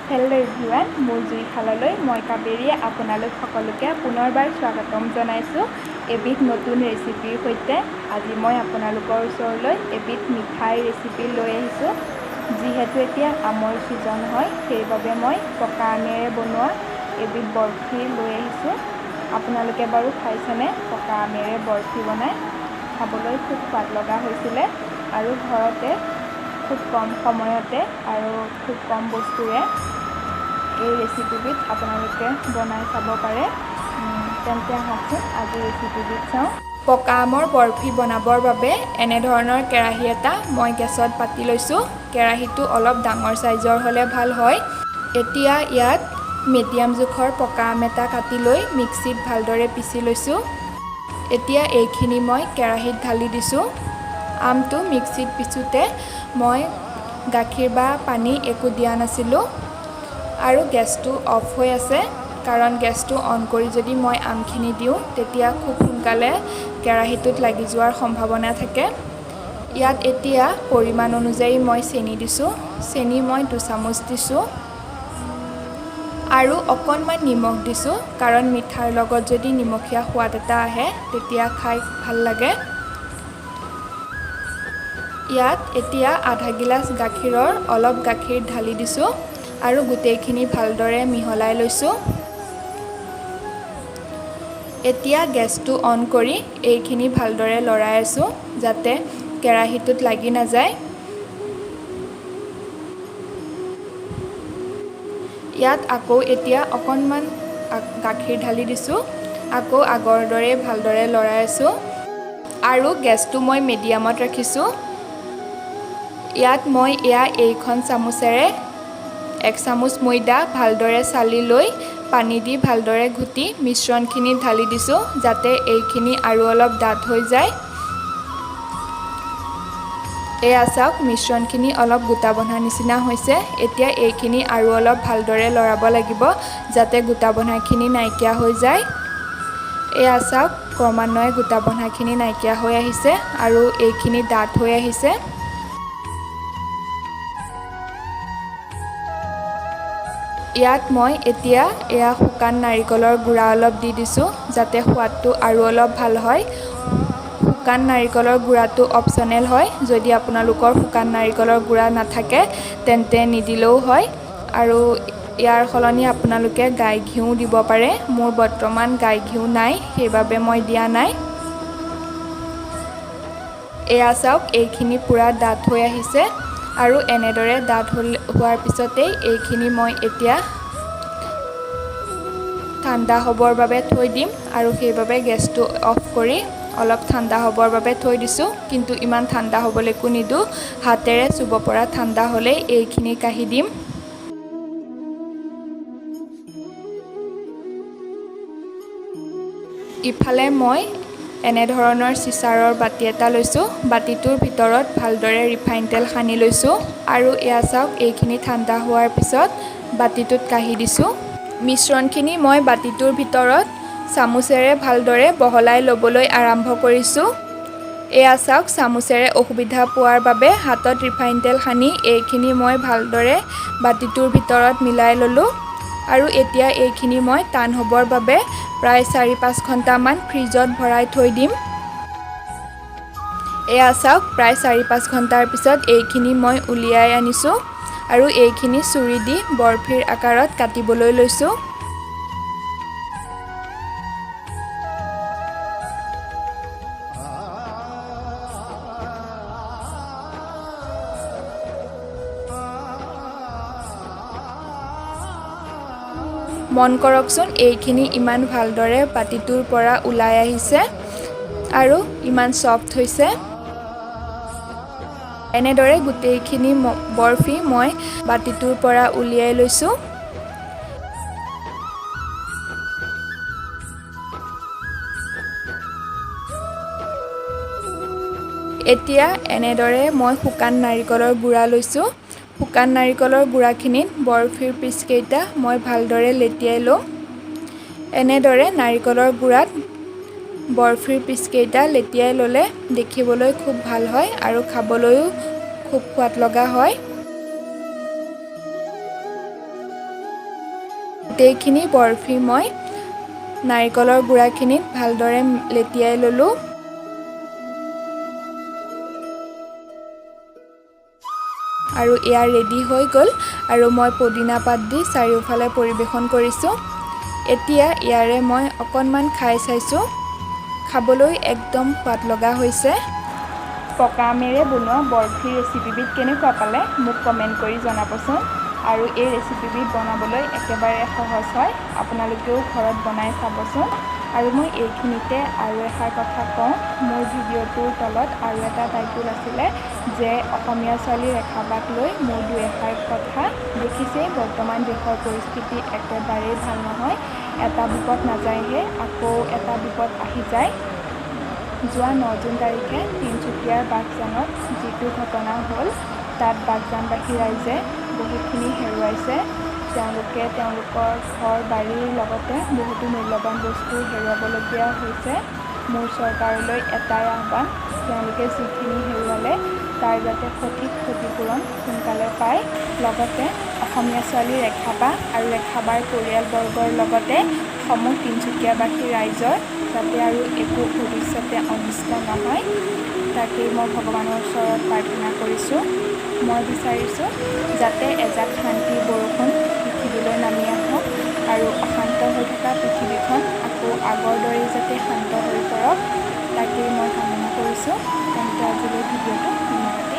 Hello' everyone, মোৰ জুইশাললৈ মই কাবেৰীয়ে আপোনালোক সকলোকে পুনৰবাৰ স্বাগতম জনাইছোঁ এবিধ নতুন ৰেচিপিৰ সৈতে। আজি মই আপোনালোকৰ ওচৰলৈ এবিধ মিঠাই ৰেচিপি লৈ আহিছোঁ। যিহেতু এতিয়া আমৰ ছিজন হয়, সেইবাবে মই পকা আমেৰে বনোৱা এবিধ বৰফি লৈ আহিছোঁ। আপোনালোকে বাৰু খাইছেনে পকা আমেৰে বৰফি বনাই? খাবলৈ খুব সোৱাদ লগা হৈছিলে আৰু ঘৰতে খুব কম সময়তে আৰু খুব কম বস্তুৰে এই ৰেচিপিবিধ আপোনালোকে বনাই চাব পাৰে। তেন্তে আহকচোন আজি ৰেচিপিবিধ চাওঁ। পকা আমৰ বৰফি বনাবৰ বাবে এনেধৰণৰ কেৰাহী এটা মই গেছত পাতি লৈছোঁ। কেৰাহীটো অলপ ডাঙৰ চাইজৰ হ'লে ভাল হয়। এতিয়া ইয়াত মিডিয়াম জোখৰ পকা আম এটা কাটি লৈ মিক্সিত ভালদৰে পিচি লৈছোঁ। এতিয়া এইখিনি মই কেৰাহীত ঢালি দিছোঁ। আমটো মিক্সিত পিছোঁতে মই গাখীৰ বা পানী একো দিয়া নাছিলোঁ আৰু গেছটো অফ হৈ আছে, কাৰণ গেছটো অন কৰি যদি মই আমখিনি দিওঁ তেতিয়া খুব সোনকালে কেৰাহীটোত লাগি যোৱাৰ সম্ভাৱনা থাকে। ইয়াত এতিয়া পৰিমাণ অনুযায়ী মই চেনি দিছোঁ। চেনি মই 2 চামুচ দিছোঁ আৰু অকণমান নিমখ দিছোঁ, কাৰণ মিঠাৰ লগত যদি নিমখীয়া সোৱাদ এটা আহে তেতিয়া খাই ভাল লাগে। ইয়াত এতিয়া আধা গিলাচ গাখীৰৰ অলপ গাখীৰ ঢালি দিছোঁ আৰু গোটেইখিনি ভালদৰে মিহলাই লৈছোঁ। এতিয়া গেছটো অন কৰি এইখিনি ভালদৰে লৰাই আছোঁ, যাতে কেৰাহীটোত লাগি নাযায়। ইয়াত আকৌ এতিয়া অকণমান গাখীৰ ঢালি দিছোঁ। আকৌ আগৰ দৰে ভালদৰে লৰাই আছোঁ আৰু গেছটো মই মিডিয়ামত ৰাখিছোঁ। ইয়াত মই এইখন চামুচেৰে 1 চামুচ ময়দা ভালদৰে চালি লৈ পানী দি ভালদৰে ঘুটি মিশ্ৰণখিনি ঢালি দিছোঁ, যাতে এইখিনি আৰু অলপ ডাঠ হৈ যায়। এয়া চাওক, মিশ্ৰণখিনি অলপ গোটা বন্ধা নিচিনা হৈছে। এতিয়া এইখিনি আৰু অলপ ভালদৰে লৰাব লাগিব, যাতে গোটা বন্ধাখিনি নাইকিয়া হৈ যায়। এয়া চাওক, ক্ৰমান্বয়ে গোটা বন্ধাখিনি নাইকিয়া হৈ আহিছে আৰু এইখিনি ডাঠ হৈ আহিছে। ইয়াত মই এতিয়া শুকান নাৰিকলৰ গুড়া অলপ দি দিছোঁ, যাতে সোৱাদটো আৰু অলপ ভাল হয়। শুকান নাৰিকলৰ গুড়াটো অপশ্যনেল হয়। যদি আপোনালোকৰ শুকান নাৰিকলৰ গুড়া নাথাকে তেন্তে নিদিলেও হয়, আৰু ইয়াৰ সলনি আপোনালোকে গাই ঘিউ দিব পাৰে। মোৰ বৰ্তমান গাই ঘিউ নাই, সেইবাবে মই দিয়া নাই। এয়া চাওক, এইখিনি পূৰা ডাঠ হৈ আহিছে আৰু এনেদৰে ডাঠ হোৱাৰ পিছতেই এইখিনি মই এতিয়া ঠাণ্ডা হ'বৰ বাবে থৈ দিম, আৰু সেইবাবে গেছটো অফ কৰি অলপ ঠাণ্ডা হ'বৰ বাবে থৈ দিছোঁ। কিন্তু ইমান ঠাণ্ডা হ'বলৈকো নিদিওঁ, হাতেৰে চুব পৰা ঠাণ্ডা হ'লেই এইখিনি কাঢ়ি দিম। ইফালে মই এনেধৰণৰ চিচাৰৰ বাতি এটা লৈছোঁ। বাতিটোৰ ভিতৰত ভালদৰে ৰিফাইন তেল সানি লৈছোঁ আৰু এয়া চাওক, এইখিনি ঠাণ্ডা হোৱাৰ পিছত বাতিটোত কাঢ়ি দিছোঁ। মিশ্ৰণখিনি মই বাতিটোৰ ভিতৰত চামুচেৰে ভালদৰে বহলাই ল'বলৈ আৰম্ভ কৰিছোঁ। এয়া চাওক, চামুচেৰে অসুবিধা পোৱাৰ বাবে হাতত ৰিফাইন তেল সানি এইখিনি মই ভালদৰে বাতিটোৰ ভিতৰত মিলাই ল'লোঁ আৰু এতিয়া এইখিনি মই টান হ'বৰ বাবে প্ৰায় 4-5 ঘণ্টামান ফ্ৰিজত ভৰাই থৈ দিম। এয়া চাওক, প্ৰায় 4-5 ঘণ্টাৰ পিছত এইখিনি মই উলিয়াই আনিছোঁ আৰু এইখিনি চুৰি দি বৰফিৰ আকাৰত কাটিবলৈ লৈছোঁ। মন কৰকচোন, এইখিনি ইমান ভালদৰে বাতিটোৰ পৰা ওলাই আহিছে আৰু ইমান ছফ্ট হৈছে। এনেদৰে গোটেইখিনি বৰফি মই বাতিটোৰ পৰা উলিয়াই লৈছোঁ। এতিয়া এনেদৰে মই শুকান নাৰিকলৰ গুড়া লৈছোঁ। শুকান নাৰিকলৰ গুড়াখিনিত বৰফিৰ পিচকেইটা মই ভালদৰে লেটিয়াই ল'ম। এনেদৰে নাৰিকলৰ গুড়াত বৰফিৰ পিচকেইটা লেটিয়াই ল'লে দেখিবলৈ খুব ভাল হয় আৰু খাবলৈও খুব সোৱাদ লগা হয়। গোটেইখিনি বৰফি মই নাৰিকলৰ গুড়াখিনিত ভালদৰে লেটিয়াই ল'লোঁ। আৰু এয়া ৰেডি হৈ গ'ল আৰু মই পদিনা পাত দি চাৰিওফালে পৰিৱেশন কৰিছোঁ। এতিয়া ইয়াৰে মই অকণমান খাই চাইছোঁ। খাবলৈ একদম সোৱাদ লগা হৈছে। পকা আমেৰে বনোৱা বৰফি ৰেচিপিবিধ কেনেকুৱা পালে মোক কমেণ্ট কৰি জনাবচোন। আৰু এই ৰেচিপিবিধ বনাবলৈ একেবাৰে সহজ হয়, আপোনালোকেও ঘৰত বনাই চাবচোন। আৰু মই এইখিনিতে আৰু এষাৰ কথা কওঁ, মোৰ ভিডিঅ'টোৰ তলত আৰু এটা টাইটেল আছিলে যে অসমীয়া ছোৱালী ৰেখা বাক লৈ মোৰ দুই এষাৰ কথা। দেখিছেই বৰ্তমান দেশৰ পৰিস্থিতি একেবাৰেই ভাল নহয়। এটা বিপদ নাযায়হে আকৌ এটা বিপদ আহি যায়। যোৱা 9 জুন তাৰিখে তিনিচুকীয়াৰ বাঘজানত যিটো ঘটনা হ'ল, তাত বাঘজানবাসী ৰাইজে বহুতখিনি হেৰুৱাইছে। তেওঁলোকে তেওঁলোকৰ ঘৰ বাৰীৰ লগতে বহুতো মূল্যৱান বস্তু হেৰুৱাবলগীয়া হৈছে। মোৰ চৰকাৰলৈ এটাই আহ্বান, তেওঁলোকে যিখিনি হেৰুৱালে তাৰ যাতে সঠিক ক্ষতিপূৰণ সোনকালে পায়। লগতে অসমীয়া ছোৱালী ৰেখা বা আৰু ৰেখা বাৰ পৰিয়ালবৰ্গৰ লগতে সমূহ তিনিচুকীয়াবাসী ৰাইজৰ যাতে আৰু একো ভৱিষ্যতে অনিষ্ট নহয়, তাকেই মই ভগৱানৰ ওচৰত প্ৰাৰ্থনা কৰিছোঁ। মই বিচাৰিছোঁ যাতে এজাক শান্তিৰ বৰষুণ পৃথিৱীলৈ নামি আহক আৰু অশান্ত হৈ থকা পৃথিৱীখন আকৌ আগৰ দৰেই যাতে শান্ত হৈ পৰক, তাকেই মই কামনা কৰিছোঁ। তেন্তে আজিলৈ ভিডিঅ'টো ইমানতে